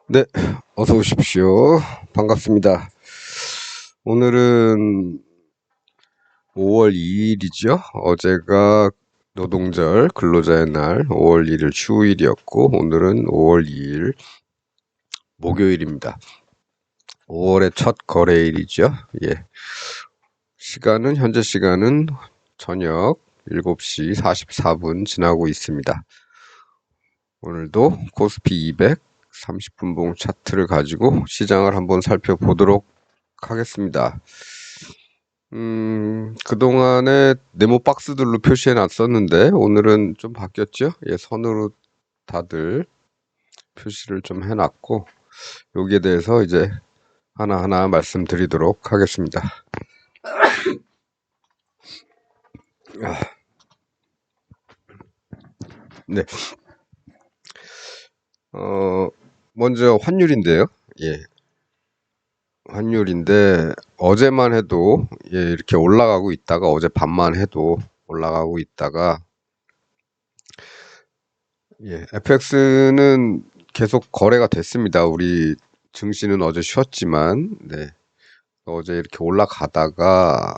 네, 어서 오십시오. 반갑습니다. 오늘은 5월 2일이죠. 어제가 노동절, 근로자의 날, 5월 1일 휴일이었고, 오늘은 5월 2일 목요일입니다. 5월의 첫 거래일이죠. 예. 현재 시간은 저녁 7시 44분 지나고 있습니다. 오늘도 코스피 200 30분봉 차트를 가지고 시장을 한번 살펴보도록 하겠습니다. 그동안에 네모 박스들로 표시해 놨었는데, 오늘은 좀 바뀌었죠? 예, 선으로 다들 표시를 좀 해놨고, 여기에 대해서 이제 하나하나 말씀드리도록 하겠습니다. 네. 먼저 환율인데요. 예, 환율인데, 어제만 해도, 예, 이렇게 올라가고 있다가, 어제 밤만 해도 올라가고 있다가, 예, FX는 계속 거래가 됐습니다. 우리 증시는 어제 쉬었지만, 네. 어제 이렇게 올라가다가,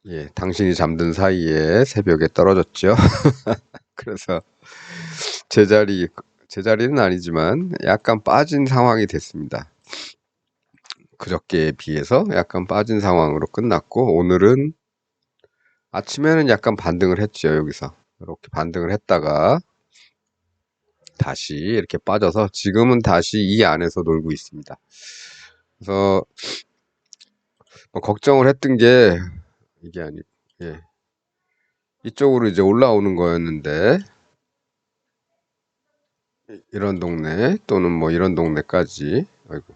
예, 당신이 잠든 사이에 새벽에 떨어졌죠. 그래서 제자리는 아니지만 약간 빠진 상황이 됐습니다. 그저께에 비해서 약간 빠진 상황으로 끝났고, 오늘은 아침에는 약간 반등을 했죠. 여기서 이렇게 반등을 했다가 다시 이렇게 빠져서 지금은 다시 이 안에서 놀고 있습니다. 그래서 뭐 걱정을 했던 게 이게 아니고, 예, 이쪽으로 이제 올라오는 거였는데, 이런 동네 또는 뭐 이런 동네까지, 아이고,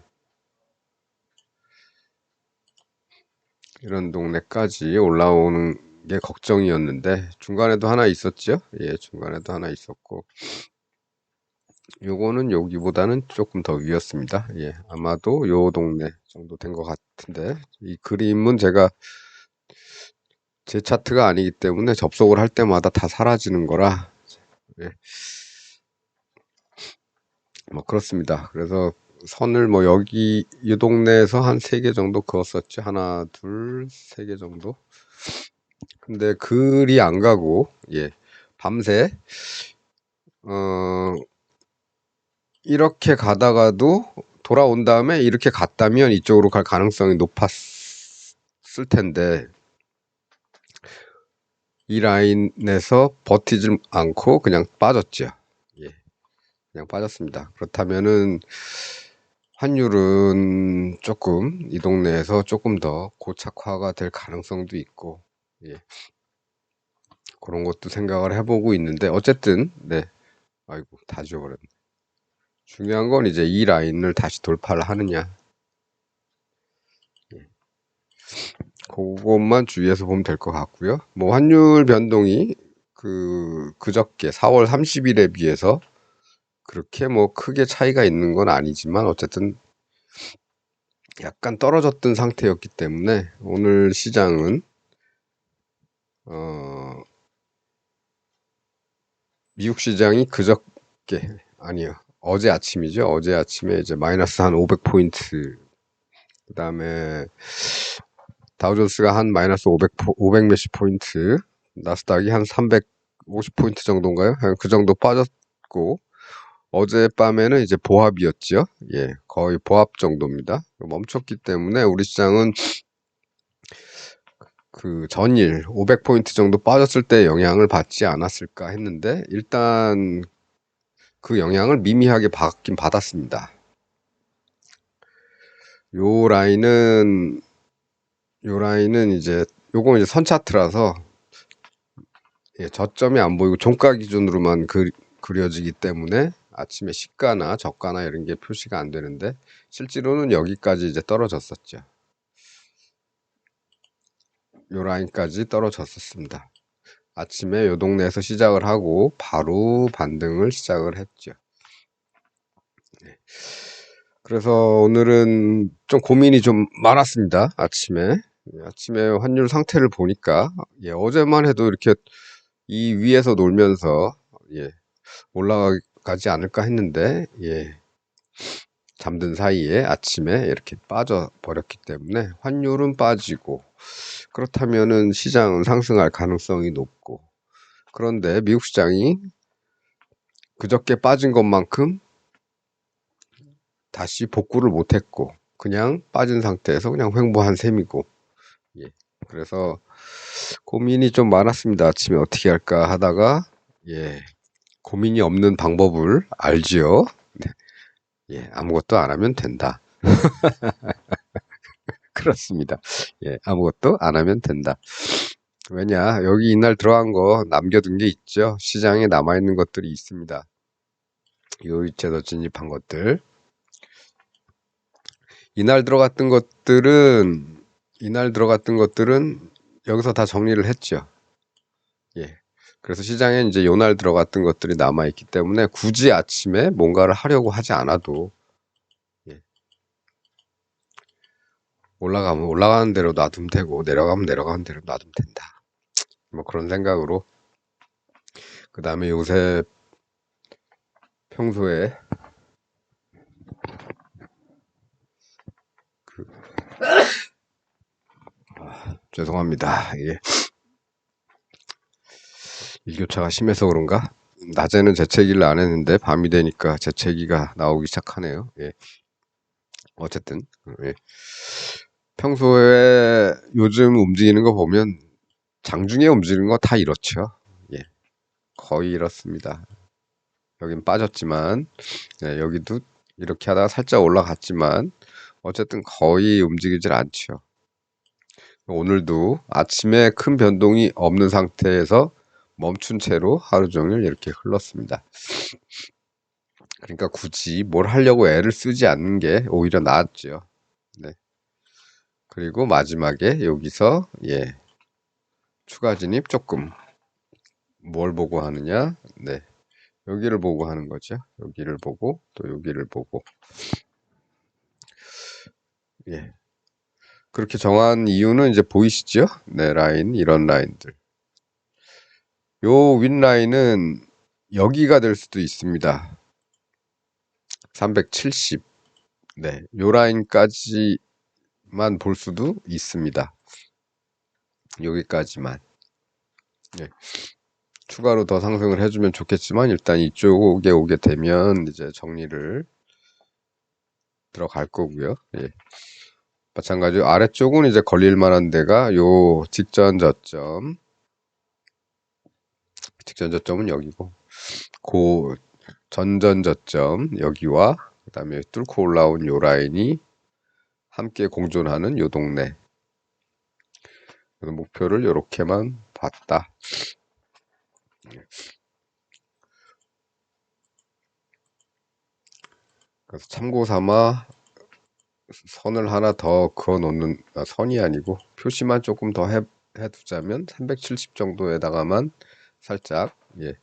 이런 동네까지 올라오는 게 걱정이었는데, 중간에도 하나 있었죠. 예, 중간에도 하나 있었고, 요거는 여기보다는 조금 더 위였습니다. 예, 아마도 요 동네 정도 된 것 같은데, 이 그림은 제 차트가 아니기 때문에 접속을 할 때마다 다 사라지는 거라, 예, 뭐 그렇습니다. 그래서 선을 뭐 여기 이 동네에서 한 3개 정도 그었었죠. 하나, 둘, 3개 정도. 근데 그리 안 가고, 예, 밤새 어 이렇게 가다가도 돌아온 다음에 이렇게 갔다면 이쪽으로 갈 가능성이 높았을 텐데, 이 라인에서 버티지 않고 그냥 빠졌죠. 예, 그냥 빠졌습니다. 그렇다면은 환율은 조금 이 동네에서 조금 더 고착화가 될 가능성도 있고, 예, 그런 것도 생각을 해보고 있는데, 어쨌든 네, 아이고 다 지워버렸네. 중요한 건 이제 이 라인을 다시 돌파를 하느냐, 그것만 주의해서 보면 될 것 같고요. 뭐 환율 변동이 그저께 4월 30일에 비해서 그렇게 뭐 크게 차이가 있는 건 아니지만, 어쨌든 약간 떨어졌던 상태였기 때문에 오늘 시장은 미국 시장이 그저께, 아니요, 어제 아침이죠. 어제 아침에 이제 마이너스 한 500포인트, 그 다음에 다우존스가 한 마이너스 500 몇십 포인트, 나스닥이 한 350포인트 정도인가요? 그 정도 빠졌고, 어젯밤에는 이제 보합이었죠. 예, 거의 보합 정도입니다. 멈췄기 때문에 우리 시장은 그 전일 500포인트 정도 빠졌을 때 영향을 받지 않았을까 했는데, 일단 그 영향을 미미하게 받긴 받았습니다. 요 라인은 이제 요건 이제 선 차트라서, 예, 저점이 안 보이고 종가 기준으로만 그려지기 때문에 아침에 시가나 저가나 이런 게 표시가 안 되는데, 실제로는 여기까지 이제 떨어졌었죠. 요 라인까지 떨어졌었습니다. 아침에 요 동네에서 시작을 하고 바로 반등을 시작을 했죠. 네. 그래서 오늘은 좀 고민이 좀 많았습니다. 아침에 환율 상태를 보니까, 예, 어제만 해도 이렇게 이 위에서 놀면서, 예, 가지 않을까 했는데, 예, 잠든 사이에 아침에 이렇게 빠져 버렸기 때문에 환율은 빠지고, 그렇다면은 시장은 상승할 가능성이 높고, 그런데 미국 시장이 그저께 빠진 것만큼 다시 복구를 못했고, 그냥 빠진 상태에서 그냥 횡보한 셈이고, 예. 그래서 고민이 좀 많았습니다. 아침에 어떻게 할까 하다가, 예, 고민이 없는 방법을 알지요. 네. 예, 아무것도 안 하면 된다. 그렇습니다. 예, 아무것도 안 하면 된다. 왜냐, 여기 이날 들어간 거 남겨둔 게 있죠. 시장에 남아있는 것들이 있습니다. 요일채도 진입한 것들. 이날 들어갔던 것들은, 이날 들어갔던 것들은 여기서 다 정리를 했죠. 예. 그래서 시장에 이제 요날 들어갔던 것들이 남아있기 때문에 굳이 아침에 뭔가를 하려고 하지 않아도, 예, 올라가면 올라가는 대로 놔두면 되고, 내려가면 내려가는 대로 놔두면 된다. 뭐 그런 생각으로. 그 다음에 요새 평소에, 그, 죄송합니다. 예, 일교차가 심해서 그런가? 낮에는 재채기를 안 했는데 밤이 되니까 재채기가 나오기 시작하네요. 예. 어쨌든, 예. 평소에 요즘 움직이는 거 보면 장중에 움직이는 거 다 이렇죠. 예. 거의 이렇습니다. 여긴 빠졌지만, 예, 여기도 이렇게 하다가 살짝 올라갔지만, 어쨌든 거의 움직이질 않죠. 오늘도 아침에 큰 변동이 없는 상태에서 멈춘 채로 하루 종일 이렇게 흘렀습니다. 그러니까 굳이 뭘 하려고 애를 쓰지 않는 게 오히려 나았죠. 네. 그리고 마지막에 여기서, 예, 추가 진입 조금. 뭘 보고 하느냐? 네. 여기를 보고 하는 거죠. 여기를 보고 또 여기를 보고. 예. 그렇게 정한 이유는 이제 보이시죠? 네, 라인, 이런 라인들. 요 윗라인은 여기가 될 수도 있습니다. 370. 네, 요 라인까지만 볼 수도 있습니다. 여기까지만. 네. 추가로 더 상승을 해주면 좋겠지만 일단 이쪽에 오게 되면 이제 정리를 들어갈 거고요. 예. 마찬가지로 아래쪽은 이제 걸릴 만한 데가 요 직전 저점은 여기고, 고 전전 저점 여기와 그다음에 뚫고 올라온 요 라인이 함께 공존하는 요 동네. 그래서 목표를 이렇게만 봤다. 그래서 참고 삼아 선을 하나 더 그어 놓는, 선이 아니고 표시만 조금 더 해두자면 370 정도에다가만 살짝, 예,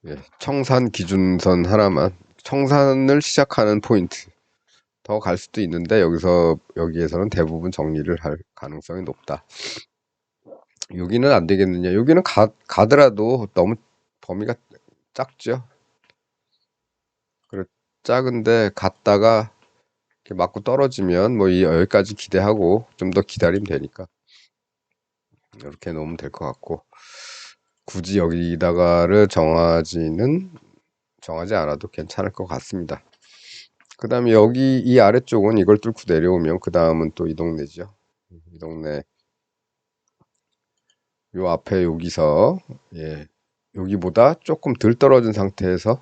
예, 청산 기준선 하나만, 청산을 시작하는 포인트 더 갈 수도 있는데 여기에서는 대부분 정리를 할 가능성이 높다. 여기는 안 되겠느냐? 여기는 가더라도 너무 범위가 작죠. 그래, 작은데 갔다가 이렇게 맞고 떨어지면 뭐 여기까지 기대하고 좀 더 기다리면 되니까 이렇게 놓으면 될 것 같고, 굳이 여기다가를 정하지 않아도 괜찮을 것 같습니다. 그 다음에 여기 이 아래쪽은 이걸 뚫고 내려오면 그 다음은 또 이 동네죠. 이 동네 요 앞에 여기서, 예, 여기보다 조금 덜 떨어진 상태에서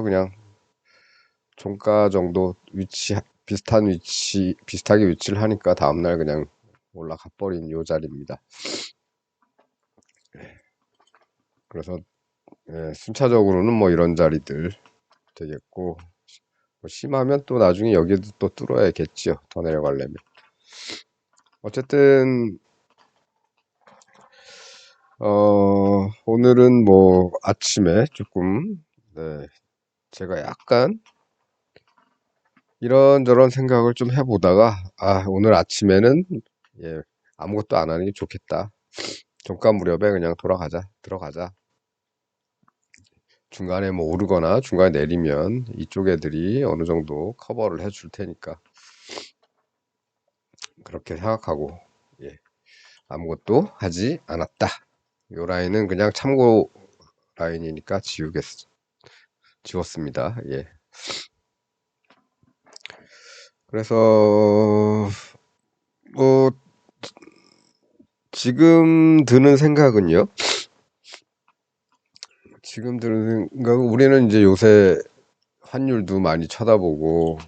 그냥 종가 정도 비슷하게 위치를 하니까 다음날 그냥 올라가 버린 요 자리입니다. 그래서, 예, 순차적으로는 뭐 이런 자리들 되겠고, 뭐 심하면 또 나중에 여기도 또 뚫어야겠죠. 더 내려가려면. 어쨌든 오늘은 뭐 아침에 조금, 네, 제가 약간 이런저런 생각을 좀 해보다가, 오늘 아침에는, 예, 아무것도 안 하는 게 좋겠다. 종가 무렵에 그냥 들어가자. 중간에 뭐 오르거나 중간에 내리면 이쪽 애들이 어느 정도 커버를 해줄 테니까 그렇게 생각하고 예, 아무것도 하지 않았다. 요 라인은 그냥 참고 라인이니까 지웠습니다. 예. 그래서 뭐 지금 드는 생각은요. 지금 드는 생각은 우리는 이제 요새 환율도 많이 쳐다보고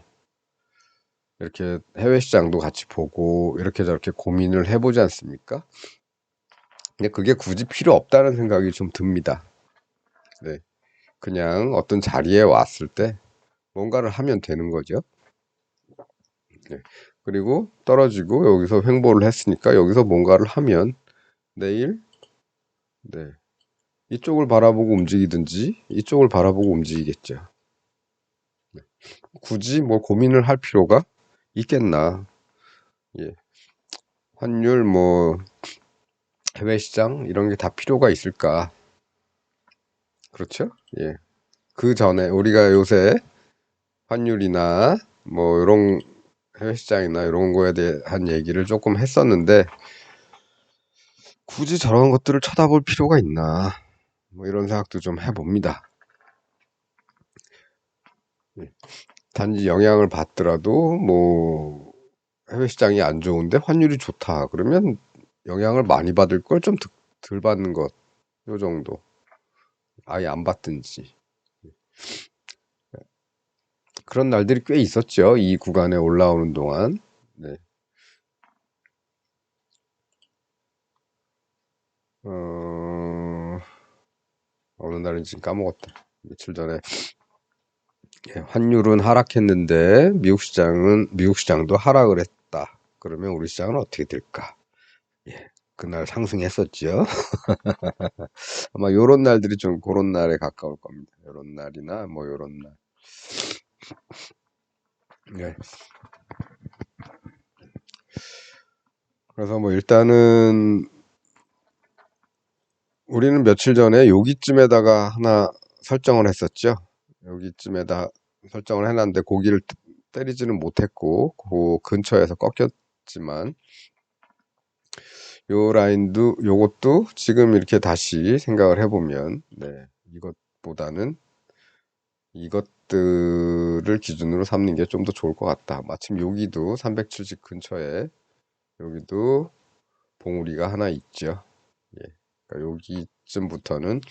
이렇게 해외 시장도 같이 보고 이렇게 저렇게 고민을 해보지 않습니까? 근데 그게 굳이 필요 없다는 생각이 좀 듭니다. 네. 그냥 어떤 자리에 왔을 때 뭔가를 하면 되는 거죠. 네. 그리고 떨어지고 여기서 횡보를 했으니까 여기서 뭔가를 하면 내일 네. 이쪽을 바라보고 움직이든지 이쪽을 바라보고 움직이겠죠. 네. 굳이 뭐 고민을 할 필요가 있겠나. 예. 환율 뭐 해외 시장 이런 게 다 필요가 있을까? 그렇죠? 예. 그 전에 우리가 요새 환율이나 뭐 이런 해외 시장이나 이런 거에 대한 얘기를 조금 했었는데 굳이 저런 것들을 쳐다볼 필요가 있나? 뭐 이런 생각도 좀 해봅니다. 예. 단지 영향을 받더라도 뭐 해외 시장이 안 좋은데 환율이 좋다. 그러면 영향을 많이 받을 걸 좀 덜 받는 것. 요 정도. 아예 안 받든지. 그런 날들이 꽤 있었죠. 이 구간에 올라오는 동안. 네. 어, 어느 날은 지금 까먹었다. 며칠 전에 예, 환율은 하락했는데 미국 시장도 하락을 했다. 그러면 우리 시장은 어떻게 될까? 예, 그날 상승했었죠. 아마 요런 날들이 좀 그런 날에 가까울 겁니다. 요런 날이나 뭐 요런 날. 예. 그래서 뭐 일단은 우리는 며칠 전에 여기쯤에다가 하나 설정을 했었죠. 여기쯤에다 설정을 해놨는데 고기를 때리지는 못했고 그 근처에서 꺾였지만 요 라인도 요것도 지금 이렇게 다시 생각을 해보면 네, 이것보다는 이것들을 기준으로 삼는 게 좀 더 좋을 것 같다. 마침 여기도 370 근처에 여기도 봉우리가 하나 있죠. 예. 그러니까 여기쯤부터는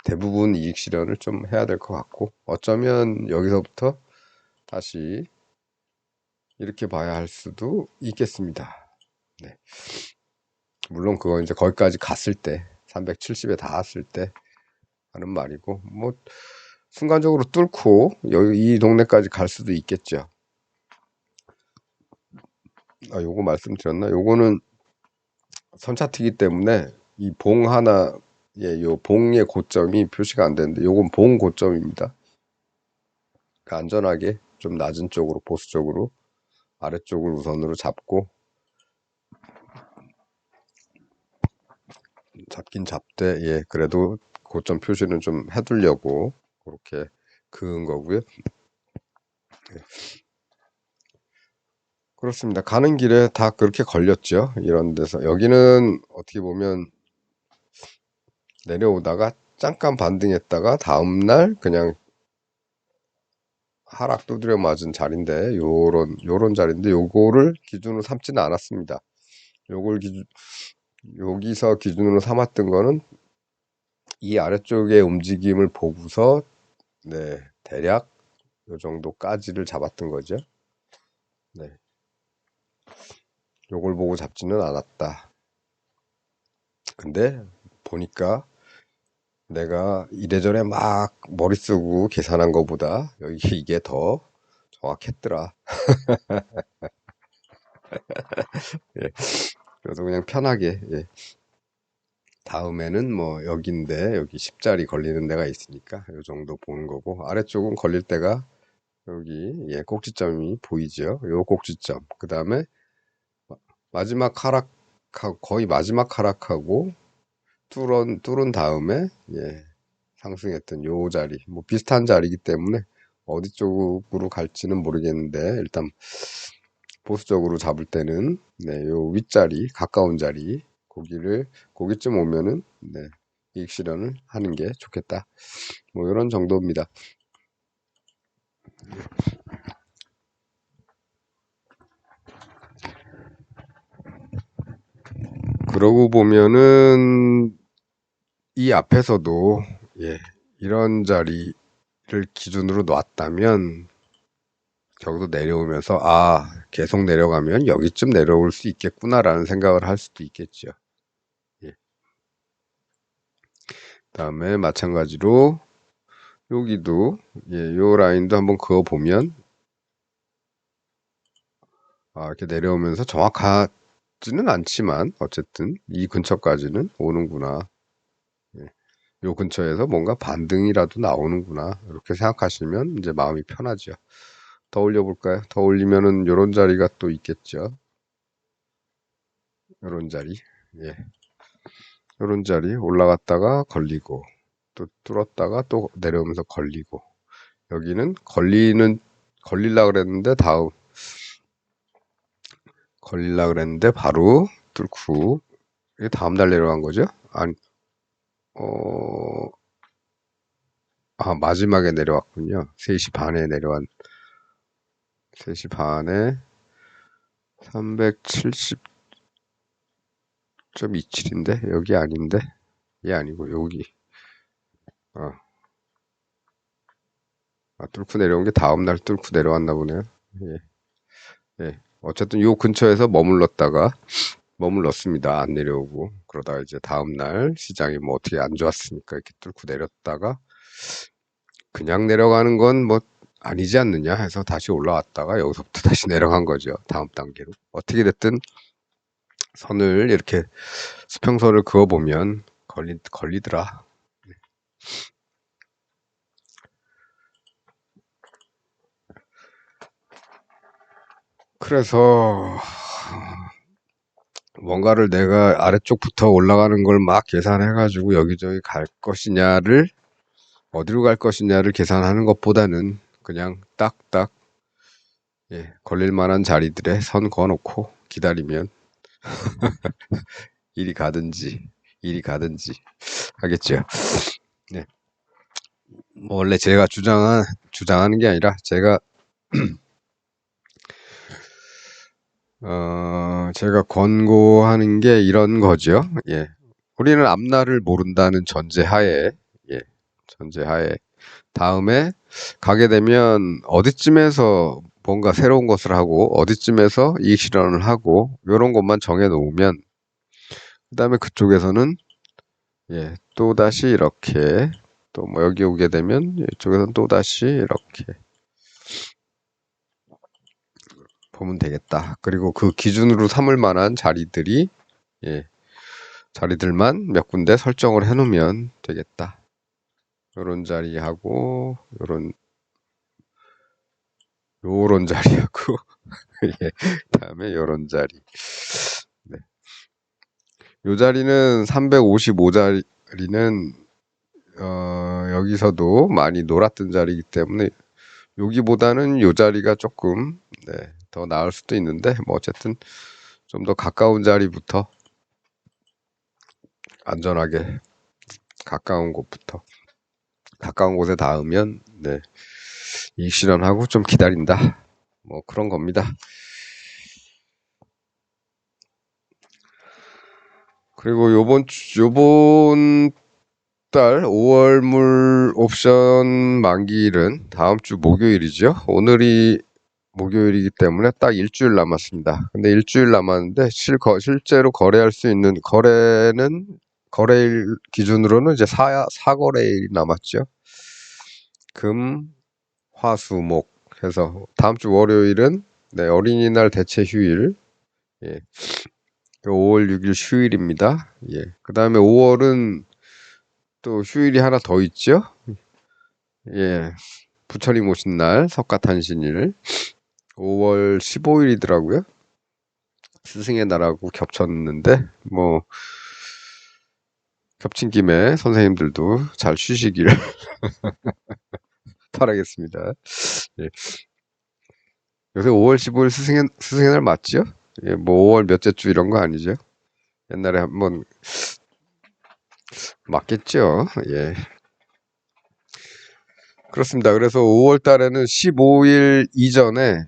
대부분 이익 실현을 좀 해야 될 것 같고 어쩌면 여기서부터 다시 이렇게 봐야 할 수도 있겠습니다. 네. 물론 그거 이제 거기까지 갔을 때 370에 닿았을 때 하는 말이고 뭐 순간적으로 뚫고 여기 이 동네까지 갈 수도 있겠죠. 아, 요거 말씀드렸나? 요거는 선차트기 때문에 이 봉 하나 예, 요 봉의 고점이 표시가 안 되는데 요건 봉 고점입니다. 그러니까 안전하게 좀 낮은 쪽으로 보수적으로 아래쪽을 우선으로 잡긴 잡되 예, 그래도 고점 표시는 좀 해두려고 그렇게 그은 거고요. 그렇습니다. 가는 길에 다 그렇게 걸렸죠. 이런 데서 여기는 어떻게 보면 내려오다가 잠깐 반등했다가 다음날 그냥 하락 두드려 맞은 자리인데 요런 자리인데 요거를 기준으로 삼지는 않았습니다. 요걸 여기서 기준으로 삼았던 거는 이 아래쪽의 움직임을 보고서 네, 대략 요 정도까지를 잡았던 거죠. 네. 요걸 보고 잡지는 않았다. 근데 보니까 내가 이래저래 막 머리 쓰고 계산한 것보다 여기 이게 더 정확했더라. 예. 그래서 그냥 편하게 예. 다음에는 뭐 여기인데 여기 10자리 걸리는 데가 있으니까 요 정도 보는 거고 아래쪽은 걸릴 때가 여기 예, 꼭지점이 보이죠. 요 꼭지점. 그 다음에 마지막 하락 하락하고 거의 마지막 하락하고 뚫은 다음에 예, 상승했던 요 자리 뭐 비슷한 자리이기 때문에 어디 쪽으로 갈지는 모르겠는데 일단 보수적으로 잡을 때는 네, 요 윗자리 가까운 자리 거기쯤 오면은 네, 이익 실현을 하는 게 좋겠다. 뭐 이런 정도입니다. 그러고 보면은 이 앞에서도 예, 이런 자리를 기준으로 놨다면 저기도 내려오면서 계속 내려가면 여기쯤 내려올 수 있겠구나라는 생각을 할 수도 있겠죠. 예. 다음에 마찬가지로 여기도 요 라인도 한번 그어 보면 이렇게 내려오면서 정확하지는 않지만 어쨌든 이 근처까지는 오는구나. 예. 요 근처에서 뭔가 반등이라도 나오는구나. 이렇게 생각하시면 이제 마음이 편하죠. 더 올려볼까요? 더 올리면은 요런 자리가 또 있겠죠. 요런 자리. 예. 요런 자리 올라갔다가 걸리고 또 뚫었다가 또 내려오면서 걸리고 여기는 걸릴라 그랬는데 걸릴라 그랬는데 바로 뚫고 이게 다음날 내려간 거죠? 아니, 어, 마지막에 내려왔군요. 3시 반에 3시 반에 370.27인데 여기 아닌데 얘 아니고 여기 어, 뚫고 내려온 게 다음날 뚫고 내려왔나 보네요. 예, 예. 어쨌든 요 근처에서 머물렀습니다. 안 내려오고 그러다가 이제 다음날 시장이 뭐 어떻게 안 좋았으니까 이렇게 뚫고 내렸다가 그냥 내려가는 건 뭐 아니지 않느냐 해서 다시 올라왔다가 여기서부터 다시 내려간 거죠. 다음 단계로. 어떻게 됐든 선을 이렇게 수평선을 그어보면 걸리더라. 그래서 뭔가를 내가 아래쪽부터 올라가는 걸 막 계산해가지고 여기저기 갈 것이냐를 어디로 갈 것이냐를 계산하는 것보다는 그냥 딱딱 걸릴 만한 자리들에 선 그어놓고 기다리면 일이 가든지 하겠죠. 네. 뭐 원래 제가 주장하는 게 아니라 제가 권고하는 게 이런 거죠. 예. 우리는 앞날을 모른다는 예, 전제하에 다음에 가게 되면 어디쯤에서 뭔가 새로운 것을 하고 어디쯤에서 이익 실현을 하고 이런 것만 정해 놓으면 그다음에 그쪽에서는 또다시 이렇게 또 뭐 여기 오게 되면 이쪽에서는 또다시 이렇게 보면 되겠다. 그리고 그 기준으로 삼을 만한 자리들만 몇 군데 설정을 해 놓으면 되겠다. 요런 자리하고 요런 자리하고 예, 그다음에 요런 자리. 네. 요 자리는 355자리는 여기서도 많이 놀았던 자리이기 때문에 여기보다는 요 자리가 조금 더 나을 수도 있는데 뭐 어쨌든 좀 더 가까운 자리부터 안전하게 가까운 곳에 닿으면 이익 실현하고 좀 기다린다. 뭐 그런 겁니다. 그리고 요번 달 5월물 옵션 만기일은 다음 주 목요일이죠. 오늘이 목요일이기 때문에 딱 일주일 남았습니다. 근데 일주일 남았는데 실제로 거래할 수 있는 거래일 기준으로는 이제 사거래일이 남았죠. 금, 화, 수, 목 해서 다음 주 월요일은 어린이날 대체 휴일. 예. 5월 6일 휴일입니다. 예. 그 다음에 5월은 또 휴일이 하나 더 있죠. 예. 부처님 오신 날 석가탄신일 5월 15일이더라고요. 스승의 날하고 겹쳤는데 뭐 겹친 김에 선생님들도 잘 쉬시길 바라겠습니다. 예. 요새 5월 15일 스승의 날 맞죠? 예, 뭐 5월 몇째 주 이런 거 아니죠? 옛날에 한번 맞겠죠? 예. 그렇습니다. 그래서 5월 달에는 15일 이전에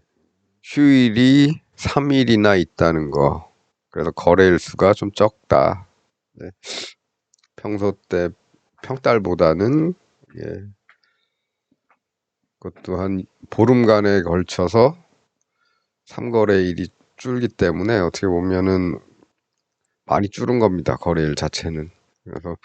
휴일이 3일이나 있다는 거. 그래서 거래일 수가 좀 적다. 네. 평소 때 평달보다는 예, 그것도 한 보름간에 걸쳐서 삼거래일이 줄기 때문에 어떻게 보면은 많이 줄은 겁니다. 거래일 자체는. 그래서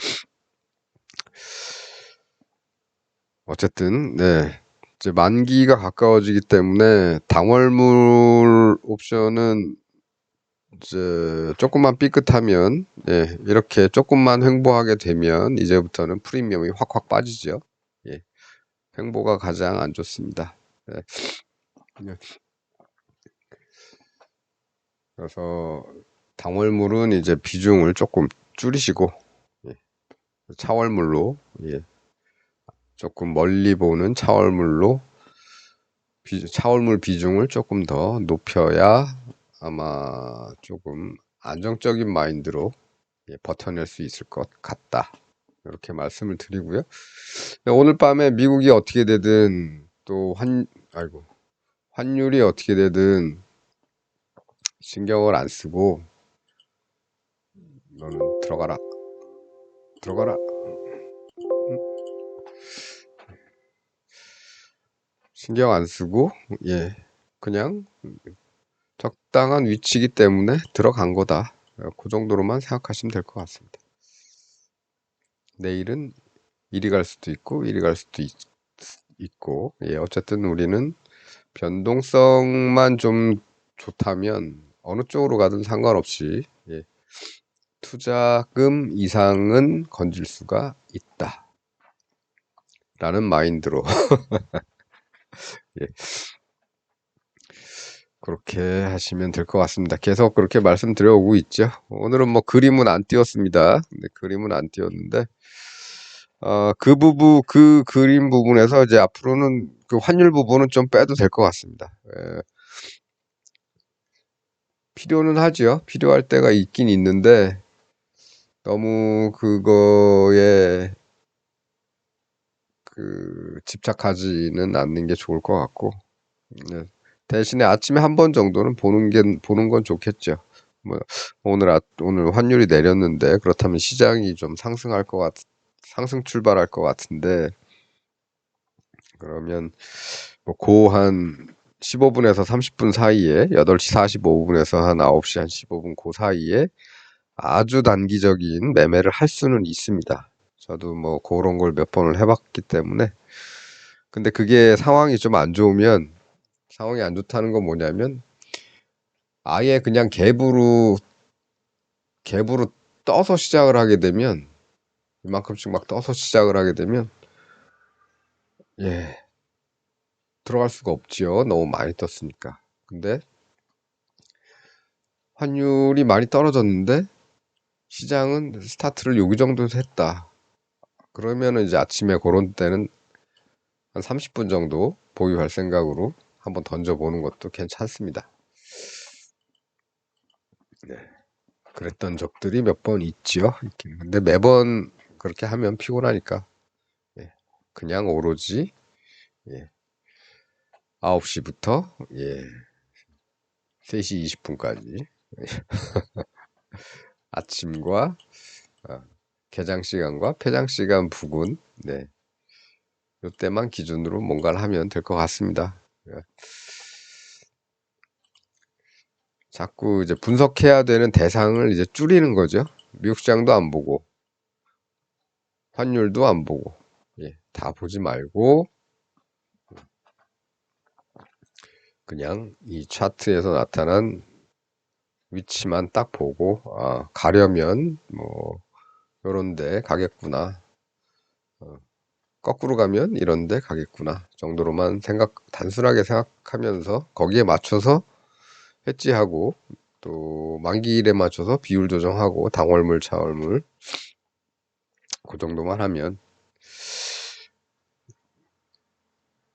어쨌든 네. 이제 만기가 가까워지기 때문에 당월물 옵션은 이제 조금만 삐끗하면 예, 이렇게 조금만 횡보하게 되면 이제부터는 프리미엄이 확확 빠지죠. 예, 횡보가 가장 안 좋습니다. 예, 그래서 당월물은 이제 비중을 조금 줄이시고 예, 차월물로 예, 조금 멀리 보는 차월물로 차월물 비중을 조금 더 높여야 아마 조금 안정적인 마인드로 예, 버텨낼 수 있을 것 같다. 이렇게 말씀을 드리고요. 네, 오늘 밤에 미국이 어떻게 되든 또 환율이 어떻게 되든 신경을 안 쓰고 너는 들어가라. 들어가라. 신경 안 쓰고 예, 그냥 적당한 위치이기 때문에 들어간 거다. 그 정도로만 생각하시면 될 것 같습니다. 내일은 이리 갈 수도 있고 이리 갈 수도 있고 예, 어쨌든 우리는 변동성만 좀 좋다면 어느 쪽으로 가든 상관없이 예, 투자금 이상은 건질 수가 있다 라는 마인드로 예, 그렇게 하시면 될 것 같습니다. 계속 그렇게 말씀드려 오고 있죠. 오늘은 뭐 그림은 안 띄웠습니다. 근데 그림은 안 띄웠는데 그 그림 부분에서 이제 앞으로는 그 환율 부분은 좀 빼도 될 것 같습니다. 예, 필요는 하죠. 필요할 때가 있긴 있는데 너무 그거에 집착하지는 않는 게 좋을 것 같고 네. 대신에 아침에 한 번 정도는 보는 건 좋겠죠. 뭐 오늘 환율이 내렸는데 그렇다면 시장이 좀 상승 출발할 것 같은데 그러면 뭐 한 15분에서 30분 사이에 8시 45분에서 한 9시 한 15분 그 사이에 아주 단기적인 매매를 할 수는 있습니다. 저도 뭐 그런 걸 몇 번을 해봤기 때문에 근데 그게 상황이 안 좋다는 건 뭐냐면 아예 그냥 갭으로 떠서 시작을 하게 되면 이만큼씩 막 떠서 시작을 하게 되면 예 들어갈 수가 없지요. 너무 많이 떴으니까. 근데 환율이 많이 떨어졌는데 시장은 스타트를 여기 정도에서 했다. 그러면은 이제 아침에 그런 때는 한 30분 정도 보유할 생각으로 한번 던져보는 것도 괜찮습니다. 네. 그랬던 적들이 몇 번 있지요. 근데 매번 그렇게 하면 피곤하니까 예, 그냥 오로지 예, 9시부터 3시 20분까지 아침과 개장 시간과 폐장 시간 부근 네, 이때만 기준으로 뭔가를 하면 될 것 같습니다. 예. 자꾸 이제 분석해야 되는 대상을 이제 줄이는 거죠. 미국 시장도 안 보고 환율도 안 보고 다 보지 말고 그냥 이 차트에서 나타난 위치만 딱 보고 가려면 뭐 요런데 가겠구나. 거꾸로 가면 이런데 가겠구나 정도로만 단순하게 생각하면서 거기에 맞춰서 해지하고 또 만기일에 맞춰서 비율 조정하고 당월물, 차월물 그 정도만 하면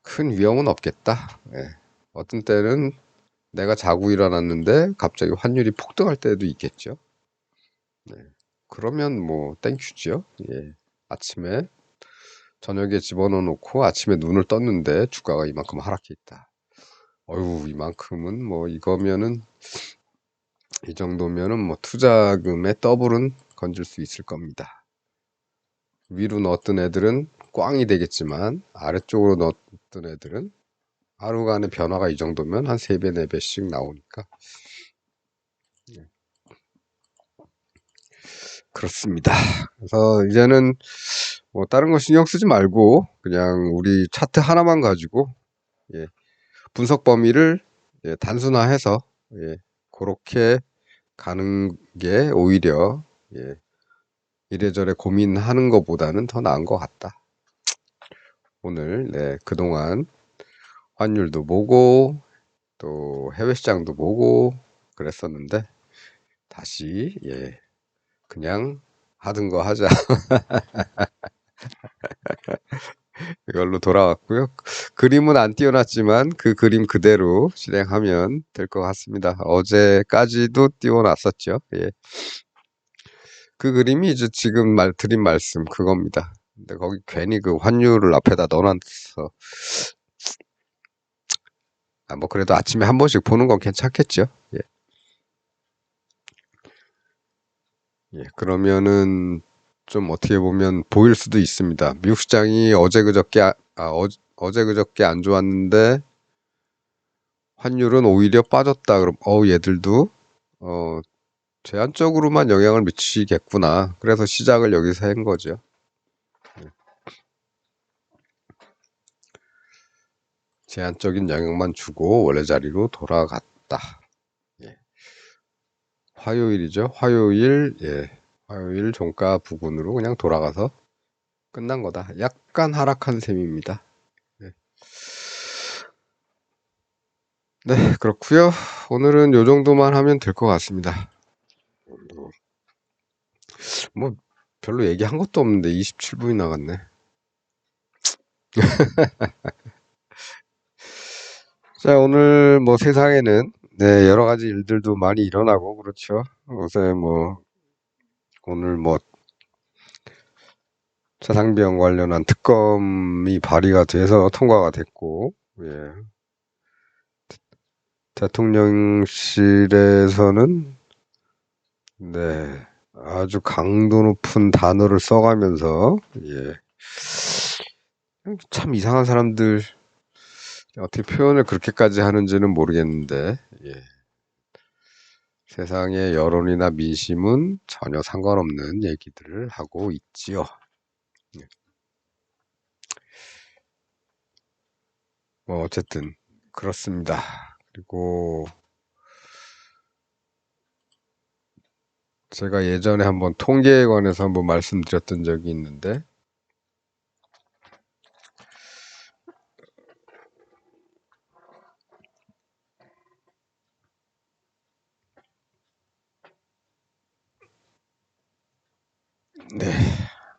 큰 위험은 없겠다. 예. 어떤 때는 내가 자고 일어났는데 갑자기 환율이 폭등할 때도 있겠죠. 네. 그러면 뭐 땡큐죠. 예. 아침에 저녁에 집어넣어 놓고 아침에 눈을 떴는데 주가가 이만큼 하락해 있다. 어휴, 이만큼은 뭐 이거면은 이 정도면은 뭐 투자금의 더블은 건질 수 있을 겁니다. 위로 넣었던 애들은 꽝이 되겠지만 아래쪽으로 넣었던 애들은 하루간의 변화가 이 정도면 한 3배, 4배씩 나오니까 그렇습니다. 그래서 이제는 뭐 다른 거 신경 쓰지 말고 그냥 우리 차트 하나만 가지고 예, 분석 범위를 단순화해서 그렇게 가는 게 오히려 이래저래 고민하는 것보다는 더 나은 것 같다. 오늘 그동안 환율도 보고 또 해외 시장도 보고 그랬었는데 다시 그냥 하던 거 하자 이걸로 돌아왔고요. 그림은 안 띄워놨지만 그 그림 그대로 실행하면 될 것 같습니다. 어제까지도 띄워놨었죠. 예. 그 그림이 이제 지금 드린 말씀 그겁니다. 근데 거기 괜히 그 환율을 앞에다 넣어놨어. 뭐 그래도 아침에 한 번씩 보는 건 괜찮겠죠. 예. 예. 그러면은 좀 어떻게 보면 보일 수도 있습니다. 미국 시장이 어제 그저께 안 좋았는데 환율은 오히려 빠졌다. 그럼 얘들도 어 제한적으로만 영향을 미치겠구나. 그래서 시작을 여기서 한 거죠. 제한적인 영향만 주고 원래 자리로 돌아갔다. 예. 화요일이죠. 화요일 종가 부근으로 그냥 돌아가서 끝난 거다. 약간 하락한 셈입니다. 네, 네 그렇고요. 오늘은 요 정도만 하면 될 것 같습니다. 뭐 별로 얘기한 것도 없는데 27분이 나갔네. 자, 오늘 뭐 세상에는 여러 가지 일들도 많이 일어나고 그렇죠. 요새 뭐 오늘 뭐 차상병 관련한 특검이 발의가 돼서 통과가 됐고, 예. 대통령실에서는 아주 강도 높은 단어를 써가면서 참 이상한 사람들 어떻게 표현을 그렇게까지 하는지는 모르겠는데 세상의 여론이나 민심은 전혀 상관없는 얘기들을 하고 있지요. 뭐 어쨌든 그렇습니다. 그리고 제가 예전에 한번 통계에 관해서 한번 말씀드렸던 적이 있는데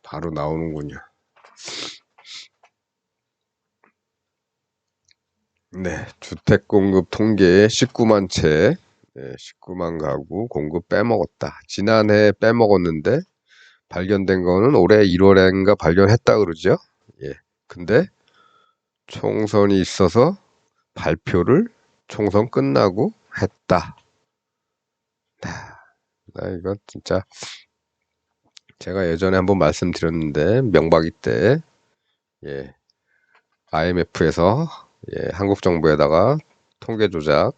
바로 나오는군요. 주택 공급 통계에 19만 채, 19만 가구 공급 빼먹었다. 지난해 빼먹었는데 발견된 거는 올해 1월인가 발견했다 그러죠. 근데 총선이 있어서 발표를 총선 끝나고 했다. 나 이거 진짜 제가 예전에 한번 말씀드렸는데 명박이 때 IMF에서 한국 정부에다가 통계 조작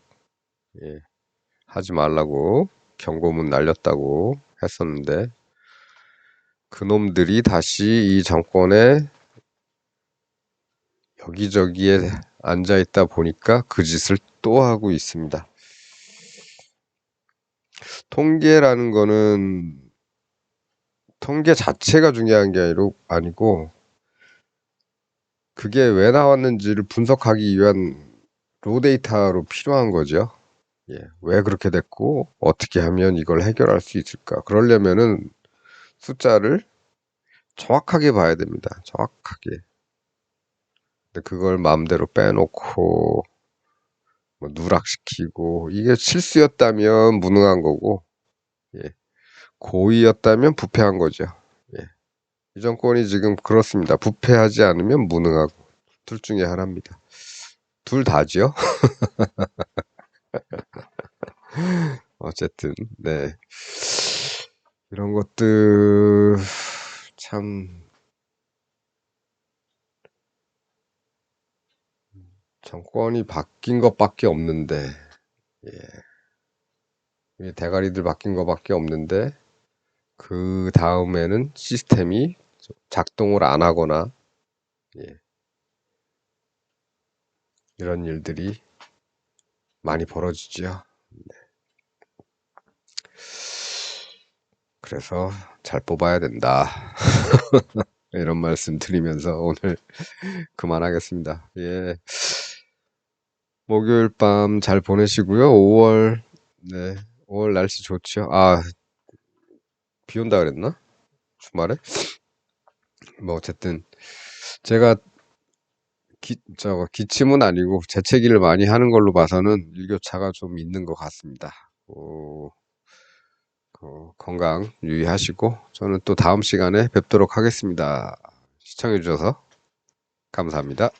하지 말라고 경고문 날렸다고 했었는데 그놈들이 다시 이 정권에 여기저기에 앉아 있다 보니까 그 짓을 또 하고 있습니다. 통계라는 거는 통계 자체가 중요한 게 아니고 그게 왜 나왔는지를 분석하기 위한 로데이터로 필요한 거죠. 예, 왜 그렇게 됐고 어떻게 하면 이걸 해결할 수 있을까? 그러려면은 숫자를 정확하게 봐야 됩니다. 정확하게. 근데 그걸 마음대로 빼놓고 뭐 누락시키고 이게 실수였다면 무능한 거고, 예, 고의였다면 부패한 거죠. 예. 이 정권이 지금 그렇습니다. 부패하지 않으면 무능하고 둘 중에 하나입니다. 둘 다지요. 어쨌든 네, 이런 것들 참 정권이 바뀐 것밖에 없는데, 예, 이게 대가리들 바뀐 것밖에 없는데 그 다음에는 시스템이 작동을 안 하거나, 예, 이런 일들이 많이 벌어지죠. 그래서 잘 뽑아야 된다. 이런 말씀 드리면서 오늘 그만하겠습니다. 예. 목요일 밤 잘 보내시고요. 5월, 네. 5월 날씨 좋죠. 아, 비 온다 그랬나? 주말에? 뭐, 어쨌든, 제가 기침은 아니고 재채기를 많이 하는 걸로 봐서는 일교차가 좀 있는 것 같습니다. 건강 유의하시고, 저는 또 다음 시간에 뵙도록 하겠습니다. 시청해주셔서 감사합니다.